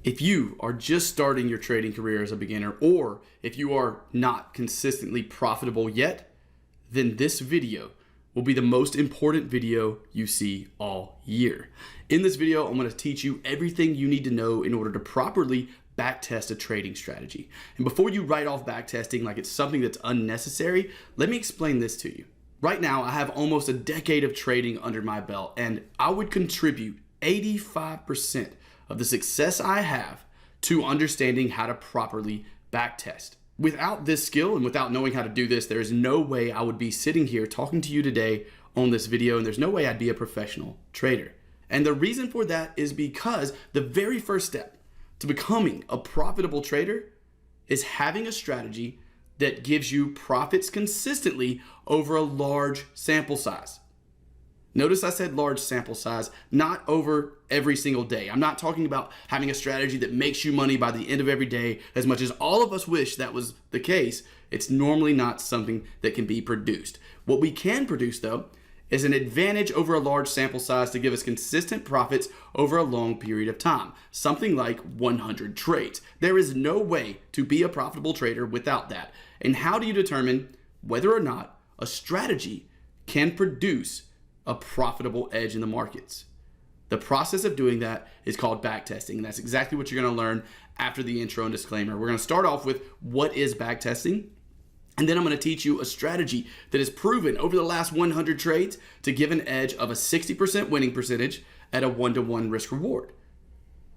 If you are just starting your trading career as a beginner, or if you are not consistently profitable yet, then this video will be the most important video you see all year. In this video, I'm going to teach you everything you need to know in order to properly backtest a trading strategy. And before you write off backtesting like it's something that's unnecessary, let me explain this to you. Right now, I have almost a decade of trading under my belt, and I would contribute 85% of the success I have to understanding how to properly backtest. Without this skill and without knowing how to do this, there is no way I would be sitting here talking to you today on this video, and there's no way I'd be a professional trader. And the reason for that is because the very first step to becoming a profitable trader is having a strategy that gives you profits consistently over a large sample size. Notice I said large sample size, not over every single day. I'm not talking about having a strategy that makes you money by the end of every day. As much as all of us wish that was the case, it's normally not something that can be produced. What we can produce, though, is an advantage over a large sample size to give us consistent profits over a long period of time, something like 100 trades. There is no way to be a profitable trader without that. And how do you determine whether or not a strategy can produce a profitable edge in the markets? The process of doing that is called backtesting, and that's exactly what you're going to learn after the intro and disclaimer. We're going to start off with what is backtesting, and then I'm going to teach you a strategy that is proven over the last 100 trades to give an edge of a 60% winning percentage at a 1-to-1 risk reward.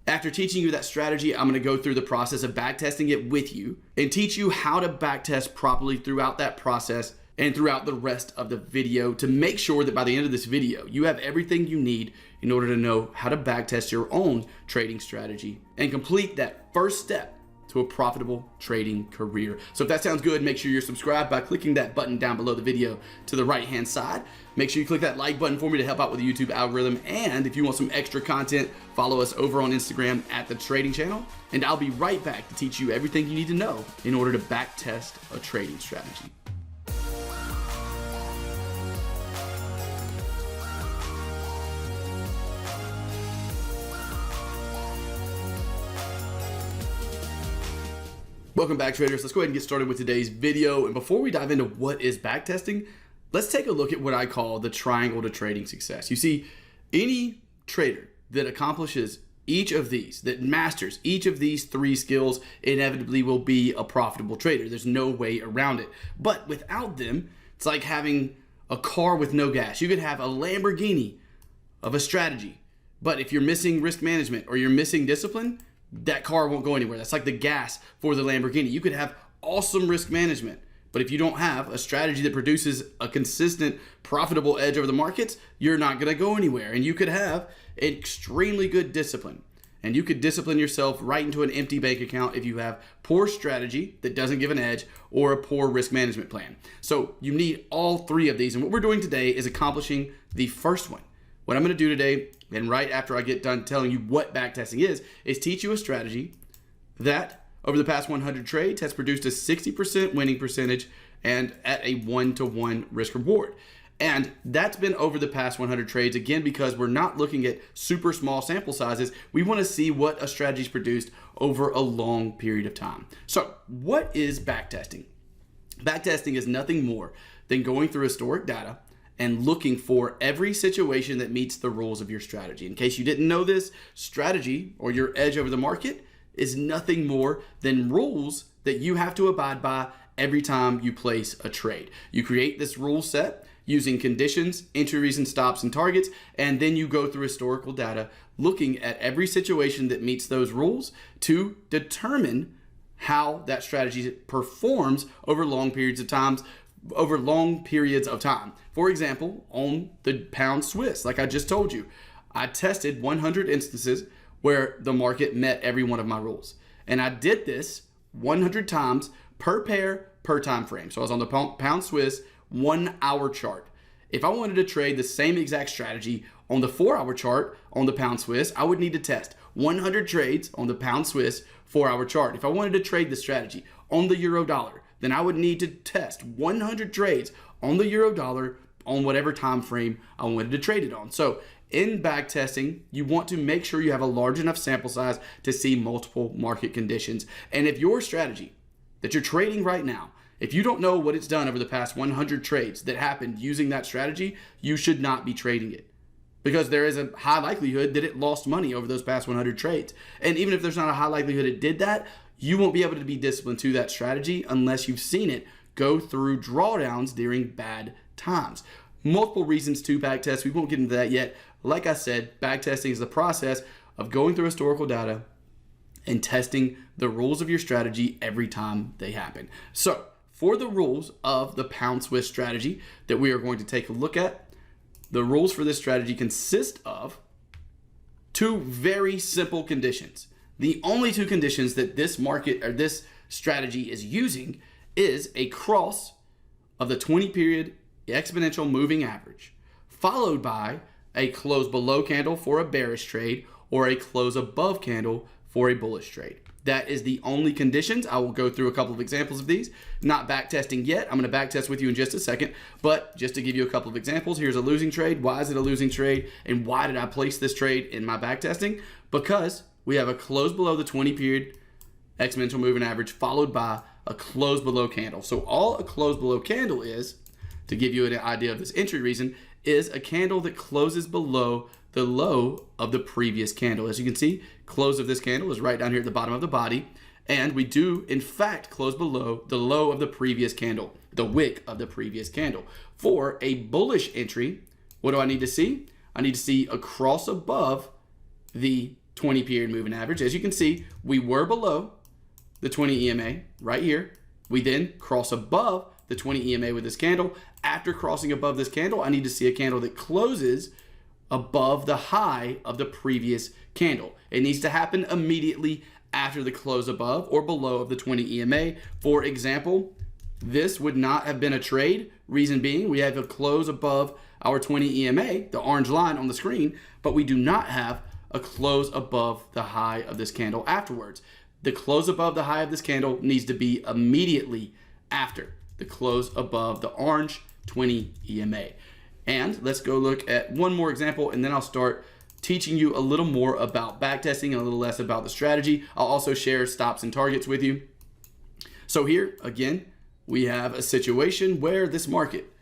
After teaching you that strategy, I'm going to go through the process of backtesting it with you and teach you how to backtest properly throughout that process and throughout the rest of the video to make sure that by the end of this video, you have everything you need in order to know how to backtest your own trading strategy and complete that first step to a profitable trading career. So if that sounds good, make sure you're subscribed by clicking that button down below the video to the right-hand side. Make sure you click that like button for me to help out with the YouTube algorithm. And if you want some extra content, follow us over on Instagram at The Trading Channel. And I'll be right back to teach you everything you need to know in order to backtest a trading strategy. Welcome back, traders. Let's go ahead and get started with today's video. And before we dive into what is backtesting, let's take a look at what I call the triangle to trading success. You see, any trader that accomplishes each of these, that masters each of these three skills, inevitably will be a profitable trader. There's no way around it. But without them, it's like having a car with no gas. You could have a Lamborghini of a strategy, but if you're missing risk management or you're missing discipline, that car won't go anywhere. That's like the gas for the Lamborghini. You could have awesome risk management, but if you don't have a strategy that produces a consistent, profitable edge over the markets, you're not going to go anywhere. And you could have extremely good discipline, and you could discipline yourself right into an empty bank account if you have poor strategy that doesn't give an edge or a poor risk management plan. So you need all three of these. And what we're doing today is accomplishing the first one. What I'm going to do today, and right after I get done telling you what backtesting is teach you a strategy that over the past 100 trades has produced a 60% winning percentage and at a 1-to-1 risk reward. And that's been over the past 100 trades, again, because we're not looking at super small sample sizes. We want to see what a strategy's produced over a long period of time. So what is backtesting? Backtesting is nothing more than going through historic data and looking for every situation that meets the rules of your strategy. In case you didn't know this, strategy, or your edge over the market, is nothing more than rules that you have to abide by every time you place a trade. You create this rule set using conditions, entries and stops and targets, and then you go through historical data looking at every situation that meets those rules to determine how that strategy performs over long periods of time. For example, on the pound Swiss, like I just told you, I tested 100 instances where the market met every one of my rules. And I did this 100 times per pair, per time frame. So I was on the pound Swiss 1 hour chart. If I wanted to trade the same exact strategy on the 4-hour chart on the pound Swiss, I would need to test 100 trades on the pound Swiss 4-hour chart. If I wanted to trade the strategy on the euro dollar, then I would need to test 100 trades on the euro dollar on whatever time frame I wanted to trade it on. So in back testing, you want to make sure you have a large enough sample size to see multiple market conditions. And if your strategy that you're trading right now, if you don't know what it's done over the past 100 trades that happened using that strategy, you should not be trading it, because there is a high likelihood that it lost money over those past 100 trades. And even if there's not a high likelihood it did that, you won't be able to be disciplined to that strategy unless you've seen it go through drawdowns during bad times. Multiple reasons to backtest. We won't get into that yet. Like I said, backtesting is the process of going through historical data and testing the rules of your strategy every time they happen. So for the rules of the pound Swiss strategy that we are going to take a look at, the rules for this strategy consist of two very simple conditions. The only two conditions that this market or this strategy is using is a cross of the 20 period exponential moving average, followed by a close below candle for a bearish trade or a close above candle for a bullish trade. That is the only conditions. I will go through a couple of examples of these. Not back testing yet. I'm going to back test with you in just a second, but just to give you a couple of examples, here's a losing trade. Why is it a losing trade? And why did I place this trade in my back testing? Because we have a close below the 20 period exponential moving average followed by a close below candle. So all a close below candle is, to give you an idea of this entry reason, is a candle that closes below the low of the previous candle. As you can see, close of this candle is right down here at the bottom of the body, and we do in fact close below the low of the previous candle, the wick of the previous candle. For a bullish entry, what do I need to see? I need to see a cross above the 20 period moving average. As you can see, we were below the 20 EMA right here. We then cross above the 20 EMA with this candle. After crossing above this candle, I need to see a candle that closes above the high of the previous candle. It needs to happen immediately after the close above or below of the 20 EMA. For example, this would not have been a trade. Reason being, we have a close above our 20 EMA, the orange line on the screen, but we do not have a close above the high of this candle afterwards. The close above the high of this candle needs to be immediately after the close above the orange 20 EMA. And let's go look at one more example, and then I'll start teaching you a little more about backtesting and a little less about the strategy. I'll also share stops and targets with you. So here, again, we have a situation where this market,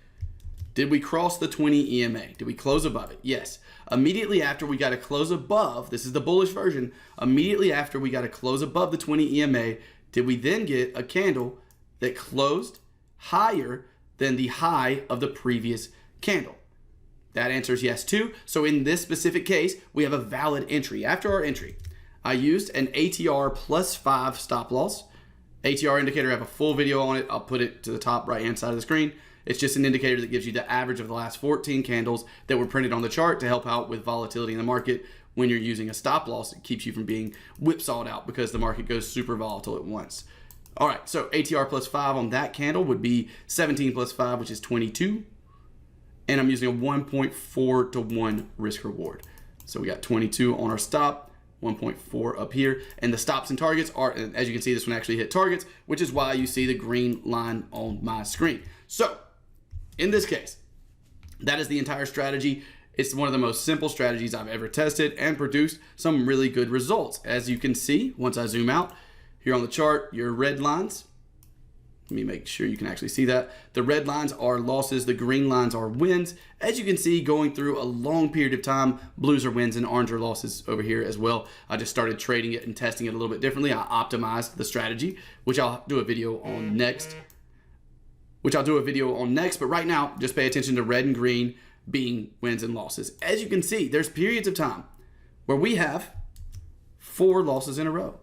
did we cross the 20 EMA? Did we close above it? Yes. Immediately after we got to close above, this is the bullish version, immediately after we got to close above the 20 EMA, did we then get a candle that closed higher than the high of the previous candle? That answer is yes too. So in this specific case, we have a valid entry. After our entry, I used an ATR +5 stop loss. ATR indicator, I have a full video on it. I'll put it to the top right-hand side of the screen. It's just an indicator that gives you the average of the last 14 candles that were printed on the chart to help out with volatility in the market. When you're using a stop loss, it keeps you from being whipsawed out because the market goes super volatile at once. All right, so ATR +5 on that candle would be 17 + 5, which is 22. And I'm using a 1.4 to 1 risk reward. So we got 22 on our stop, 1.4 up here. And the stops and targets are, as you can see, this one actually hit targets, which is why you see the green line on my screen. So in this case, that is the entire strategy. It's one of the most simple strategies I've ever tested and produced some really good results. As you can see, once I zoom out here on the chart, your red lines, let me make sure you can actually see that. The red lines are losses, the green lines are wins. As you can see, going through a long period of time, blues are wins and orange are losses over here as well. I just started trading it and testing it a little bit differently. I optimized the strategy, which I'll do a video on next. But right now, just pay attention to red and green being wins and losses. As you can see, there's periods of time where we have 4 losses in a row.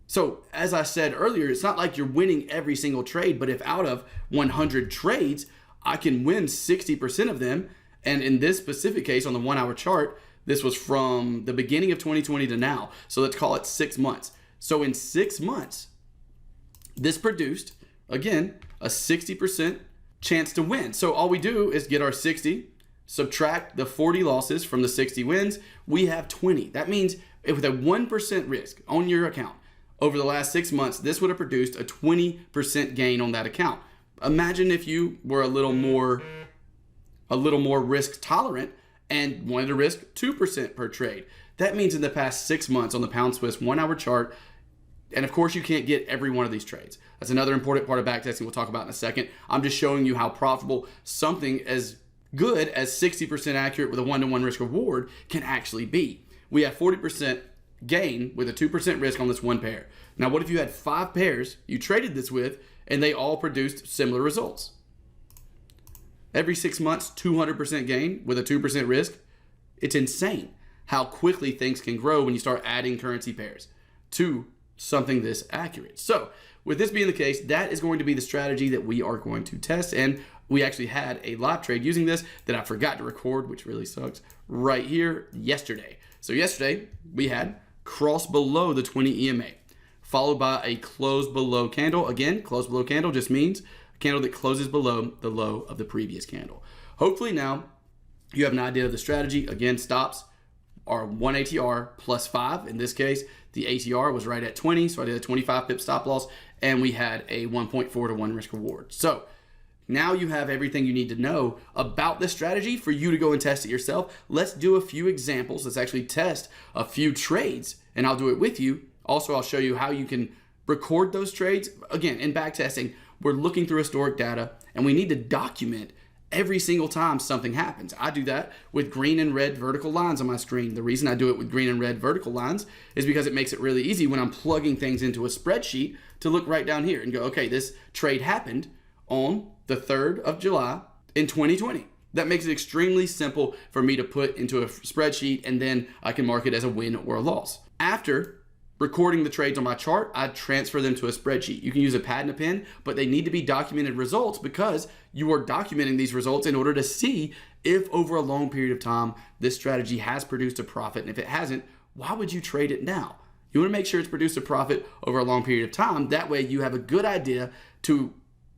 So as I said earlier, it's not like you're winning every single trade, but if out of 100 trades, I can win 60% of them. And in this specific case on the 1 hour chart, this was from the beginning of 2020 to now. So let's call it 6 months. So in 6 months, this produced, again, a 60% chance to win. So all we do is get our 60, subtract the 40 losses from the 60 wins, we have 20. That means with a 1% risk on your account, over the last 6 months, this would have produced a 20% gain on that account. Imagine if you were a little more risk tolerant and wanted to risk 2% per trade. That means in the past 6 months on the pound Swiss 1 hour chart, and of course you can't get every one of these trades. That's another important part of backtesting we'll talk about in a second. I'm just showing you how profitable something as good as 60% accurate with a 1-to-1 risk reward can actually be. We have 40% gain with a 2% risk on this one pair. Now, what if you had 5 pairs you traded this with and they all produced similar results? Every 6 months, 200% gain with a 2% risk. It's insane how quickly things can grow when you start adding currency pairs to something this accurate. So with this being the case, that is going to be the strategy that we are going to test. And we actually had a live trade using this that I forgot to record, which really sucks, right here yesterday. So yesterday we had cross below the 20 EMA, followed by a close below candle. Again, close below candle just means a candle that closes below the low of the previous candle. Hopefully now you have an idea of the strategy. Again, stops are 1 ATR plus 5. In this case, the ATR was right at 20, so I did a 25 pip stop loss, and we had a 1.4 to 1 risk reward. So now you have everything you need to know about this strategy for you to go and test it yourself. Let's do a few examples. Let's actually test a few trades, and I'll do it with you. Also, I'll show you how you can record those trades. Again, in backtesting, we're looking through historic data, and we need to document every single time something happens. I do that with green and red vertical lines on my screen. The reason I do it with green and red vertical lines is because it makes it really easy when I'm plugging things into a spreadsheet to look right down here and go, okay, this trade happened on the 3rd of July in 2020. That makes it extremely simple for me to put into a spreadsheet, and then I can mark it as a win or a loss. After recording the trades on my chart, I transfer them to a spreadsheet. You can use a pad and a pen, but they need to be documented results because you are documenting these results in order to see if over a long period of time this strategy has produced a profit. And if it hasn't, why would you trade it now? You want to make sure it's produced a profit over a long period of time. That way you have a good idea to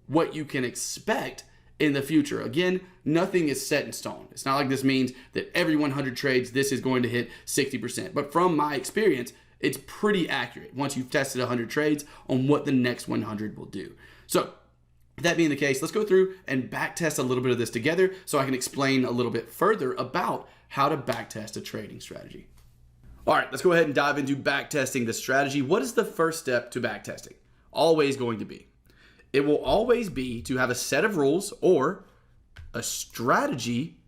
what you can expect in the future. Again, nothing is set in stone. It's not like this means that every 100 trades, this is going to hit 60%. But from my experience, it's pretty accurate once you've tested 100 trades on what the next 100 will do. So that being the case, let's go through and backtest a little bit of this together so I can explain a little bit further about how to backtest a trading strategy. All right, let's go ahead and dive into backtesting the strategy. What is the first step to backtesting? Always going to be. It will always be to have a set of rules or a strategy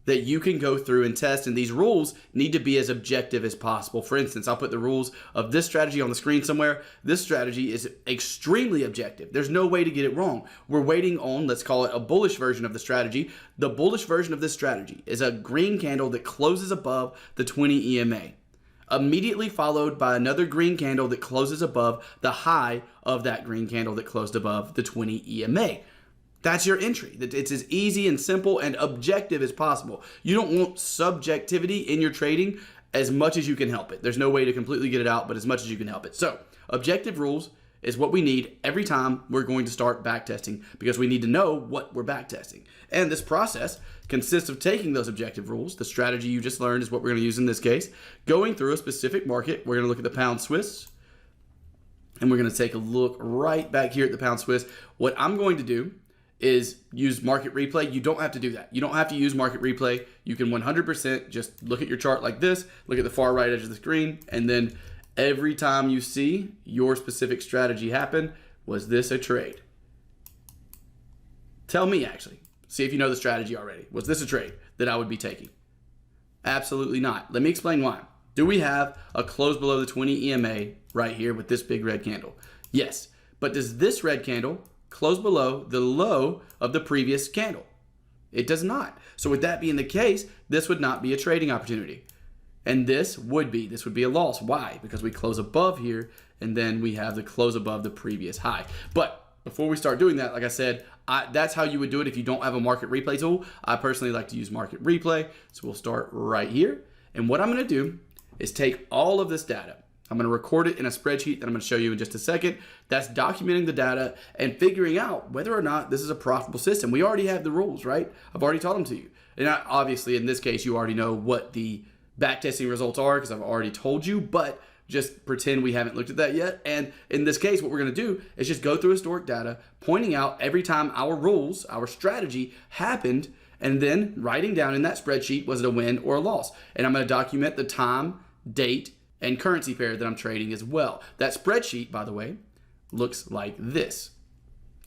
that you can go through and test, and these rules need to be as objective as possible. For instance, I'll put the rules of this strategy on the screen somewhere. This strategy is extremely objective. There's no way to get it wrong. We're waiting on, let's call it a bullish version of the strategy. The bullish version of this strategy is a green candle that closes above the 20 EMA, immediately followed by another green candle that closes above the high of that green candle that closed above the 20 EMA. That's your entry. It's as easy and simple and objective as possible. You don't want subjectivity in your trading as much as you can help it. There's no way to completely get it out, but as much as you can help it. So objective rules is what we need every time we're going to start backtesting, because we need to know what we're backtesting. And this process consists of taking those objective rules. The strategy you just learned is what we're going to use in this case. Going through a specific market, we're going to look at the pound Swiss, and we're going to take a look right back here at the pound Swiss. What I'm going to do is use market replay. You don't have to do that. You don't have to use market replay. You can 100% just look at your chart like this, look at the far right edge of the screen, and then every time you see your specific strategy happen, was this a trade? Tell me, actually. See if you know the strategy already. Was this a trade that I would be taking? Absolutely not. Let me explain why. Do we have a close below the 20 EMA right here with this big red candle? Yes. But does this red candle close below the low of the previous candle? It does not. So with that being the case, this would not be a trading opportunity. And this would be a loss. Why? Because we close above here, and then we have the close above the previous high. But before we start doing that, like I said, that's how you would do it if you don't have a market replay tool. I personally like to use market replay. So we'll start right here. And what I'm going to do is take all of this data. I'm going to record it in a spreadsheet that I'm going to show you in just a second. That's documenting the data and figuring out whether or not this is a profitable system. We already have the rules, right? I've already taught them to you. And obviously, in this case, you already know what the backtesting results are because I've already told you, but just pretend we haven't looked at that yet. And in this case, what we're going to do is just go through historic data, pointing out every time our rules, our strategy happened, and then writing down in that spreadsheet, was it a win or a loss? And I'm going to document the time, date, and currency pair that I'm trading as well. That spreadsheet, by the way, looks like this.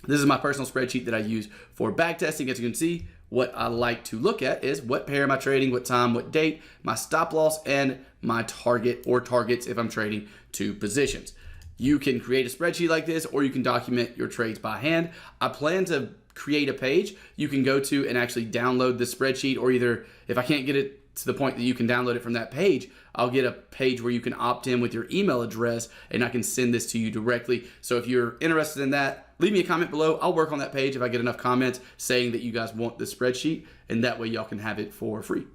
This is my personal spreadsheet that I use for backtesting. As you can see, what I like to look at is what pair am I trading, what time, what date, my stop loss, and my target or targets if I'm trading two positions. You can create a spreadsheet like this, or you can document your trades by hand. I plan to create a page you can go to and actually download the spreadsheet, or either if I can't get it to the point that you can download it from that page, I'll get a page where you can opt in with your email address and I can send this to you directly. So if you're interested in that, leave me a comment below. I'll work on that page if I get enough comments saying that you guys want the spreadsheet, and that way y'all can have it for free.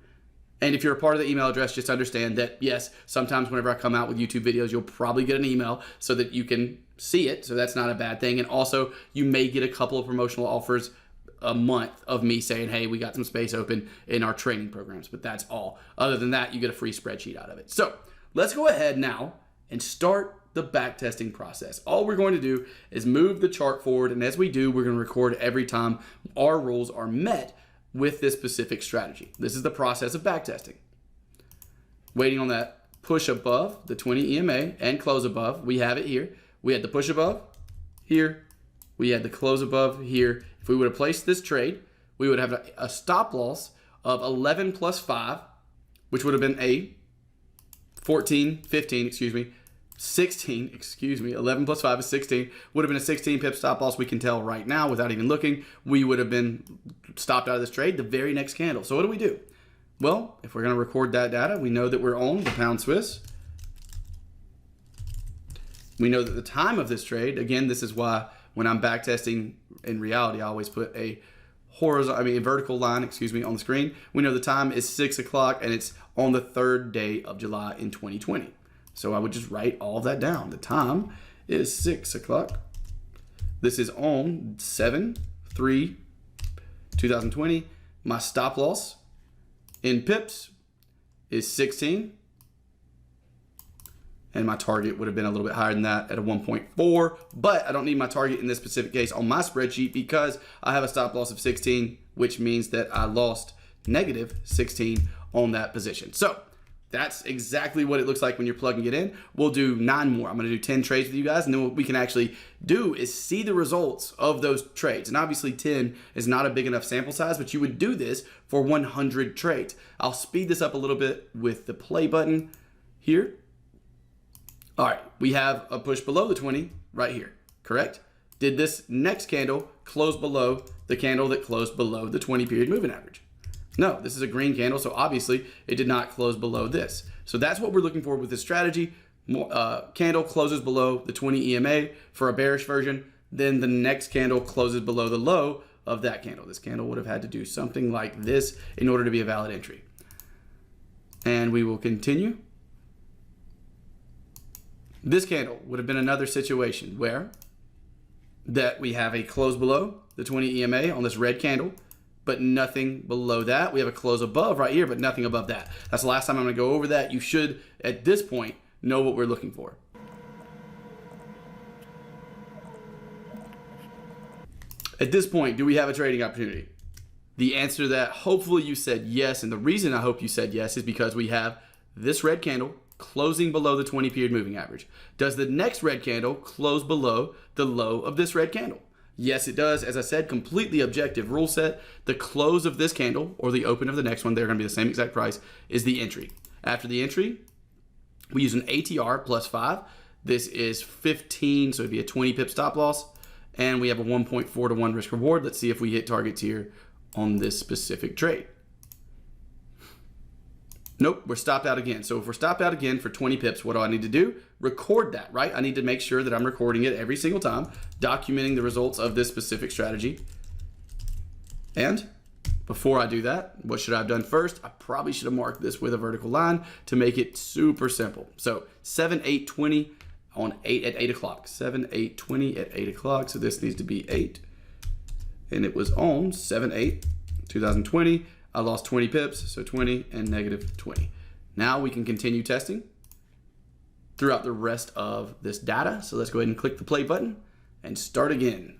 And if you're a part of the email address, just understand that, yes, sometimes whenever I come out with YouTube videos, you'll probably get an email so that you can see it. So that's not a bad thing. And also, you may get a couple of promotional offers a month of me saying, hey, we got some space open in our training programs. But that's all. Other than that, you get a free spreadsheet out of it. So let's go ahead now and start the backtesting process. All we're going to do is move the chart forward. And as we do, we're going to record every time our rules are met with this specific strategy. This is the process of backtesting. Waiting on that push above the 20 EMA and close above. We have it here. We had the push above here. We had the close above here. If we would have placed this trade, we would have a stop loss of 11 plus 5, which would have been a 11 plus 5 is 16, would have been a 16 pip stop loss. We can tell right now without even looking, we would have been stopped out of this trade the very next candle. So what do? Well, if we're going to record that data, we know that we're on the pound Swiss. We know that the time of this trade, again, this is why when I'm backtesting in reality, I always put a vertical line, on the screen. We know the time is 6 o'clock and it's on the 3rd day of July in 2020. So I would just write all of that down. The time is 6 o'clock. This is on 7/3/2020. My stop loss in pips is 16. And my target would have been a little bit higher than that at a 1.4. But I don't need my target in this specific case on my spreadsheet because I have a stop loss of 16, which means that I lost negative 16 on that position. So that's exactly what it looks like when you're plugging it in. We'll do 9 more. I'm going to do 10 trades with you guys, and then what we can actually do is see the results of those trades. And obviously 10 is not a big enough sample size, but you would do this for 100 trades. I'll speed this up a little bit with the play button here. All right, we have a push below the 20 right here, correct? Did this next candle close below the candle that closed below the 20 period moving average? No, this is a green candle, so obviously it did not close below this. So that's what we're looking for with this strategy. Candle closes below the 20 EMA for a bearish version, then the next candle closes below the low of that candle. This candle would have had to do something like this in order to be a valid entry. And we will continue. This candle would have been another situation where that we have a close below the 20 EMA on this red candle, but nothing below that. We have a close above right here, but nothing above that. That's the last time I'm going to go over that. You should, at this point, know what we're looking for. At this point, do we have a trading opportunity? The answer to that, hopefully you said yes, and the reason I hope you said yes is because we have this red candle closing below the 20 period moving average. Does the next red candle close below the low of this red candle? Yes, it does. As I said, completely objective rule set. The close of this candle or the open of the next one, they're going to be the same exact price, is the entry. After the entry, we use an ATR plus 5. This is 15, so it'd be a 20 pip stop loss. And we have a 1.4 to 1 risk reward. Let's see if we hit targets here on this specific trade. Nope, we're stopped out again. So if we're stopped out again for 20 pips, what do I need to do? Record that, right? I need to make sure that I'm recording it every single time, documenting the results of this specific strategy. And before I do that, what should I have done first? I probably should have marked this with a vertical line to make it super simple. So 7/8/20 on 8 o'clock. 7/8/20 at 8 o'clock. So this needs to be 8. And it was on 7/8/2020. I lost 20 pips, so 20 and negative 20. Now we can continue testing throughout the rest of this data. So let's go ahead and click the play button and start again.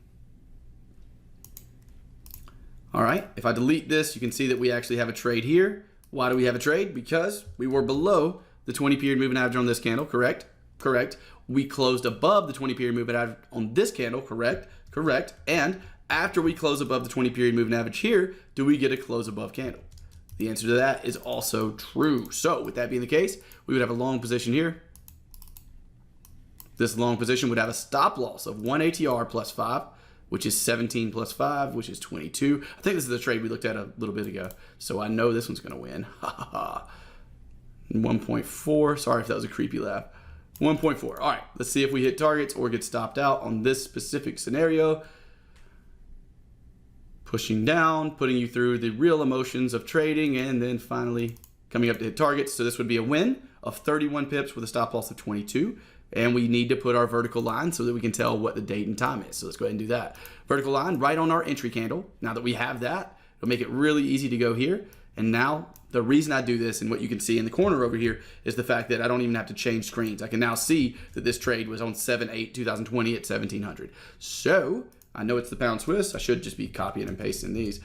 All right, if I delete this, you can see that we actually have a trade here. Why do we have a trade? Because we were below the 20-period moving average on this candle, correct? Correct. We closed above the 20-period moving average on this candle, correct? Correct. And after we close above the 20-period moving average here, do we get a close above candle? The answer to that is also true. So with that being the case, we would have a long position here. This long position would have a stop loss of 1 ATR plus 5, which is 17 plus 5, which is 22. I think this is the trade we looked at a little bit ago. So I know this one's going to win. 1.4. Sorry if that was a creepy laugh. 1.4. All right, let's see if we hit targets or get stopped out on this specific scenario. Pushing down, putting you through the real emotions of trading, and then finally coming up to hit targets. So this would be a win of 31 pips with a stop loss of 22. And we need to put our vertical line so that we can tell what the date and time is. So let's go ahead and do that. Vertical line right on our entry candle. Now that we have that, it'll make it really easy to go here. And now the reason I do this, and what you can see in the corner over here, is the fact that I don't even have to change screens. I can now see that this trade was on 7/8/2020 at 1700. So I know it's the pound Swiss. I should just be copying and pasting these,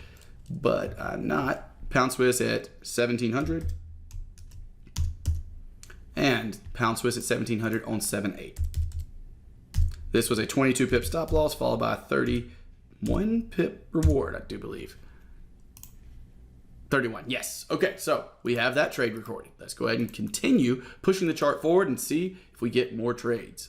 but I'm not. Pound Swiss at 1700. And pound Swiss at 1700 on 7/8. This was a 22 pip stop loss followed by a 31 pip reward, I do believe. 31, yes. Okay, so we have that trade recorded. Let's go ahead and continue pushing the chart forward and see if we get more trades.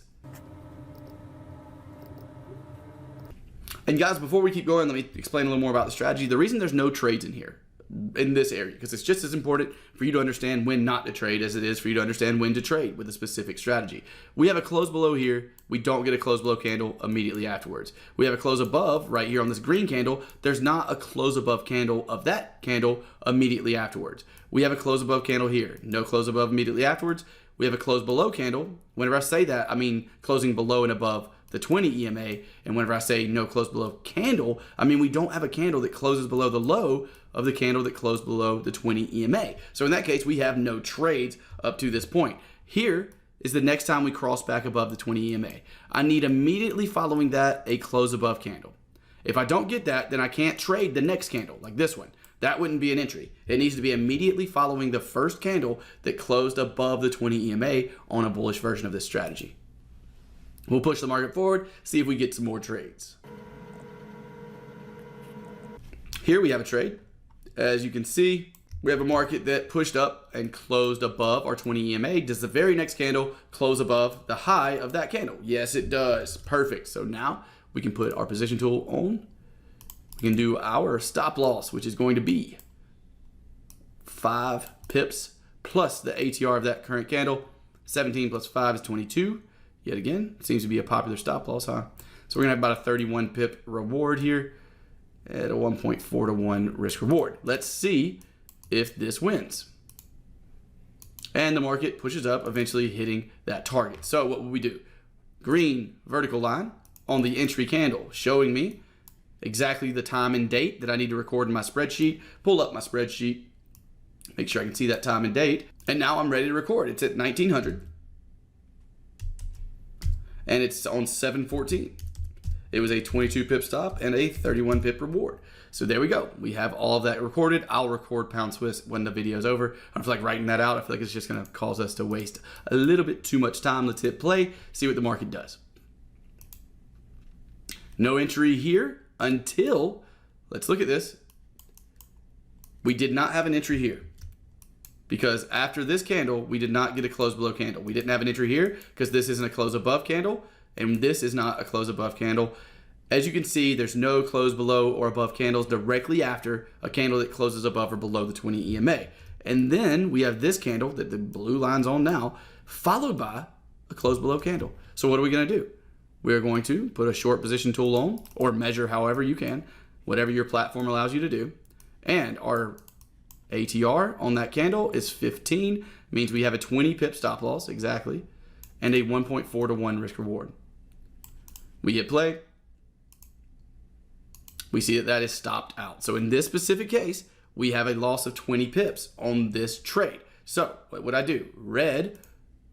And guys, before we keep going, let me explain a little more about the strategy. The reason there's no trades in here, in this area, because it's just as important for you to understand when not to trade as it is for you to understand when to trade with a specific strategy. We have a close below here. We don't get a close below candle immediately afterwards. We have a close above right here on this green candle. There's not a close above candle of that candle immediately afterwards. We have a close above candle here. No close above immediately afterwards. We have a close below candle. Whenever I say that, I mean closing below and above the 20 EMA. And whenever I say no close below candle, I mean we don't have a candle that closes below the low of the candle that closed below the 20 EMA. So in that case, we have no trades up to this point. Here is the next time we cross back above the 20 EMA. I need immediately following that a close above candle. If I don't get that, then I can't trade the next candle, like this one. That wouldn't be an entry. It needs to be immediately following the first candle that closed above the 20 EMA on a bullish version of this strategy. We'll push the market forward, see if we get some more trades. Here we have a trade. As you can see, we have a market that pushed up and closed above our 20 EMA. Does the very next candle close above the high of that candle? Yes, it does. Perfect. So now we can put our position tool on. We can do our stop loss, which is going to be 5 pips plus the ATR of that current candle. 17 plus 5 is 22. Yet again, seems to be a popular stop loss, huh? So we're gonna have about a 31 pip reward here at a 1.4 to 1 risk reward. Let's see if this wins. And the market pushes up, eventually hitting that target. So what will we do? Green vertical line on the entry candle, showing me exactly the time and date that I need to record in my spreadsheet. Pull up my spreadsheet, make sure I can see that time and date. And now I'm ready to record. It's at 1900. And it's on 7/14. It was a 22 pip stop and a 31 pip reward. So there we go. We have all of that recorded. I'll record pound Swiss when the video's over. I don't feel like writing that out. I feel like it's just gonna cause us to waste a little bit too much time. Let's hit play, see what the market does. No entry here until, let's look at this. We did not have an entry here because after this candle, we did not get a close below candle. We didn't have an entry here because this isn't a close above candle. And this is not a close above candle. As you can see, there's no close below or above candles directly after a candle that closes above or below the 20 EMA. And then we have this candle that the blue line's on now, followed by a close below candle. So what are we gonna do? We're going to put a short position tool on, or measure however you can, whatever your platform allows you to do. And our ATR on that candle is 15, means we have a 20 pip stop loss, exactly, and a 1.4 to 1 risk reward. We hit play. We see that that is stopped out. So in this specific case, we have a loss of 20 pips on this trade. So what would I do? Red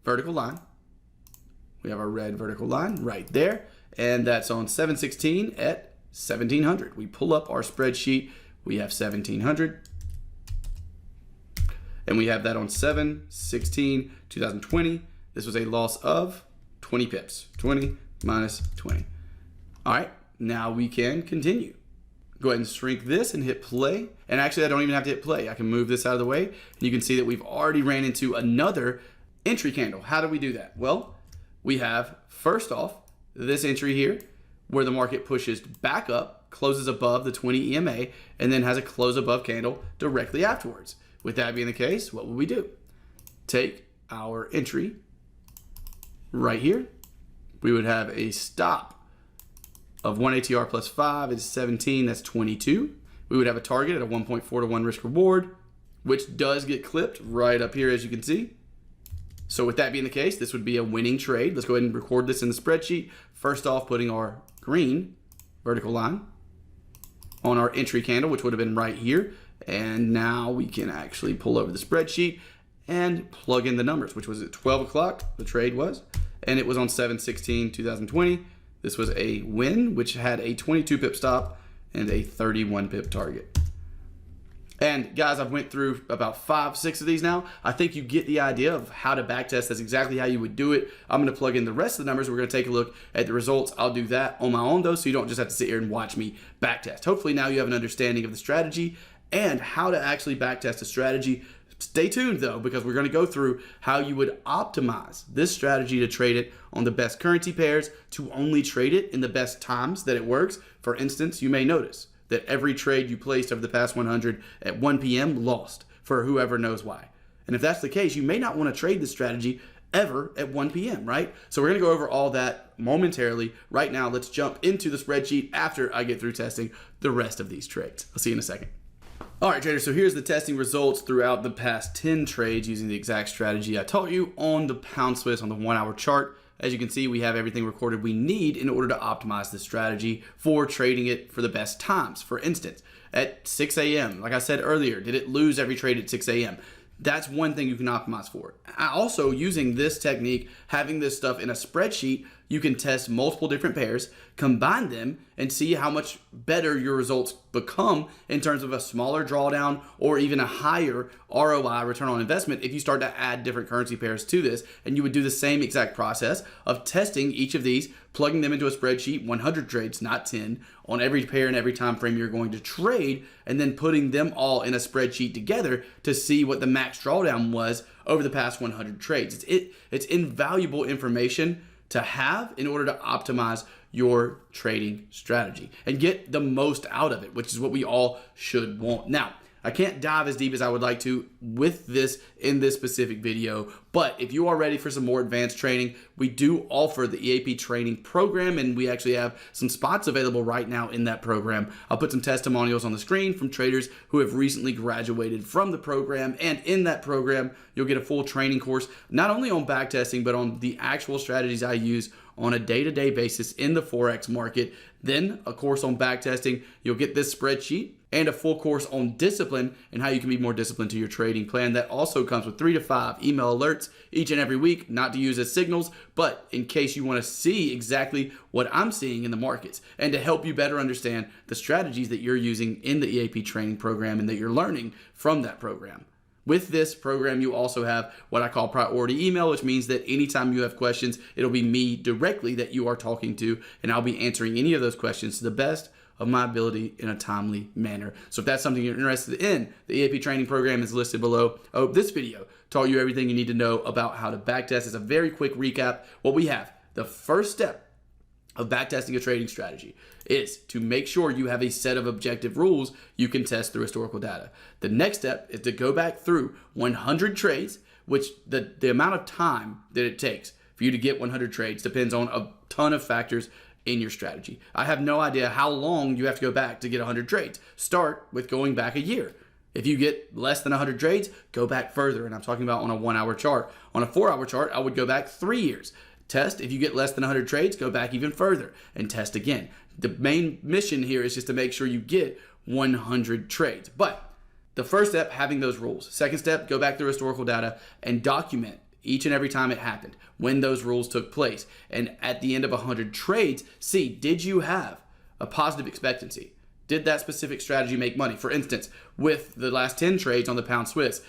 vertical line. We have our red vertical line right there. And that's on 7/16 at 1700. We pull up our spreadsheet. we have 1700. And we have that on 7/16/2020. This was a loss of 20 pips. 20 minus 20. All right, now we can continue. Go ahead and shrink this and hit play. And actually, I don't even have to hit play. I can move this out of the way. And you can see that we've already ran into another entry candle. How do we do that? Well, we have, first off, this entry here where the market pushes back up, closes above the 20 EMA, and then has a close above candle directly afterwards. With that being the case, what will we do? Take our entry right here. We would have a stop of 1 ATR plus 5 is 17, that's 22. We would have a target at a 1.4 to 1 risk reward, which does get clipped right up here as you can see. So with that being the case, this would be a winning trade. Let's go ahead and record this in the spreadsheet. First off, putting our green vertical line on our entry candle, which would have been right here. And now we can actually pull over the spreadsheet and plug in the numbers, which was at 12 o'clock, the trade was, and it was on 7/16/2020. This was a win, which had a 22 pip stop and a 31 pip target. And guys, I've went through about 5-6 of these now. I think you get the idea of how to backtest. That's exactly how you would do it. I'm going to plug in the rest of the numbers. We're going to take a look at the results. I'll do that on my own though, so you don't just have to sit here and watch me backtest. Hopefully now you have an understanding of the strategy and how to actually backtest a strategy. Stay tuned though, because we're going to go through how you would optimize this strategy to trade it on the best currency pairs, to only trade it in the best times that it works. For instance, you may notice that every trade you placed over the past 100 at 1 p.m. lost, for whoever knows why. And if that's the case, you may not want to trade this strategy ever at 1 p.m., right? So we're going to go over all that momentarily. Right now, let's jump into the spreadsheet after I get through testing the rest of these trades. I'll see you in a second. All right, traders, so here's the testing results throughout the past 10 trades using the exact strategy I taught you on the pound Swiss on the 1 hour chart. As you can see, we have everything recorded we need in order to optimize the strategy for trading it for the best times. For instance, at 6 a.m., like I said earlier, did it lose every trade at 6 a.m.? That's one thing you can optimize for. Also, using this technique, having this stuff in a spreadsheet, you can test multiple different pairs, combine them, and see how much better your results become in terms of a smaller drawdown or even a higher ROI, return on investment, if you start to add different currency pairs to this. And you would do the same exact process of testing each of these, plugging them into a spreadsheet, 100 trades, not 10, on every pair and every time frame you're going to trade, and then putting them all in a spreadsheet together to see what the max drawdown was over the past 100 trades. It's invaluable information to have in order to optimize your trading strategy and get the most out of it, which is what we all should want. Now, I can't dive as deep as I would like to with this in this specific video, but if you are ready for some more advanced training, we do offer the EAP training program, and we actually have some spots available right now in that program. I'll put some testimonials on the screen from traders who have recently graduated from the program, and in that program, you'll get a full training course, not only on backtesting, but on the actual strategies I use on a day-to-day basis in the Forex market. Then a course on backtesting, you'll get this spreadsheet, and a full course on discipline and how you can be more disciplined to your trading plan. That also comes with 3 to 5 email alerts each and every week, not to use as signals, but in case you want to see exactly what I'm seeing in the markets and to help you better understand the strategies that you're using in the EAP training program and that you're learning from that program. With this program, you also have what I call priority email, which means that anytime you have questions, it'll be me directly that you are talking to, and I'll be answering any of those questions to the best of my ability in a timely manner. So if that's something you're interested in, the EAP training program is listed below. I hope this video taught you everything you need to know about how to backtest. As a very quick recap, what we have, the first step of backtesting a trading strategy is to make sure you have a set of objective rules you can test through historical data. The next step is to go back through 100 trades, which the amount of time that it takes for you to get 100 trades depends on a ton of factors in your strategy. I have no idea how long you have to go back to get 100 trades. Start with going back a year. If you get less than 100 trades, go back further. And I'm talking about on a 1 hour chart. On a 4 hour chart, I would go back 3 years. Test. If you get less than 100 trades, go back even further and test again. The main mission here is just to make sure you get 100 trades. But the first step, having those rules. Second step, go back through historical data and document each and every time it happened, when those rules took place. And at the end of 100 trades, see, did you have a positive expectancy? Did that specific strategy make money? For instance, with the last 10 trades on the pound Swiss,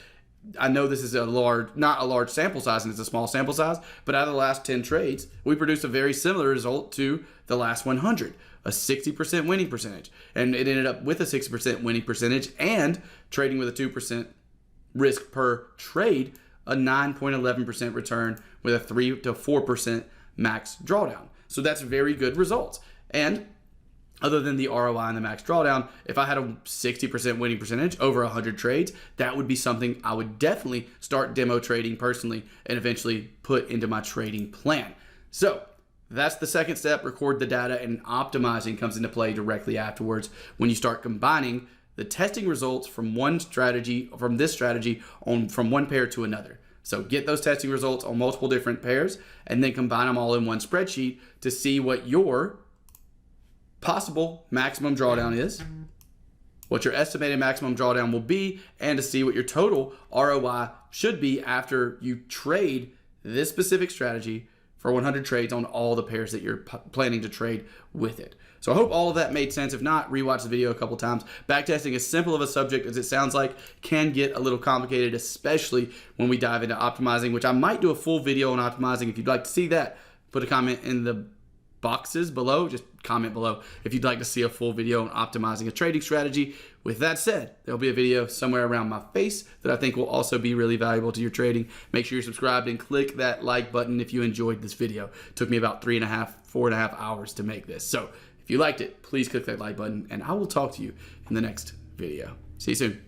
I know this is not a large sample size and it's a small sample size, but out of the last 10 trades, we produced a very similar result to the last 100, a 60% winning percentage. And it ended up with a 60% winning percentage and trading with a 2% risk per trade, a 9.11% return with a 3 to 4% max drawdown. So that's very good results. And other than the ROI and the max drawdown, if I had a 60% winning percentage over 100 trades, that would be something I would definitely start demo trading personally and eventually put into my trading plan. So that's the second step. Record the data, and optimizing comes into play directly afterwards when you start combining the testing results from this strategy from one pair to another. So get those testing results on multiple different pairs and then combine them all in one spreadsheet to see what your possible maximum drawdown is, what your estimated maximum drawdown will be, and to see what your total ROI should be after you trade this specific strategy for 100 trades on all the pairs that you're planning to trade with it. So I hope all of that made sense. If not, rewatch the video a couple times. Backtesting, as simple of a subject as it sounds like, can get a little complicated, especially when we dive into optimizing, which I might do a full video on optimizing. If you'd like to see that, put a comment in the boxes below. Just comment below if you'd like to see a full video on optimizing a trading strategy. With that said, there'll be a video somewhere around my face that I think will also be really valuable to your trading. Make sure you're subscribed and click that like button if you enjoyed this video. It took me about 4.5 hours to make this. So if you liked it, please click that like button, and I will talk to you in the next video. See you soon.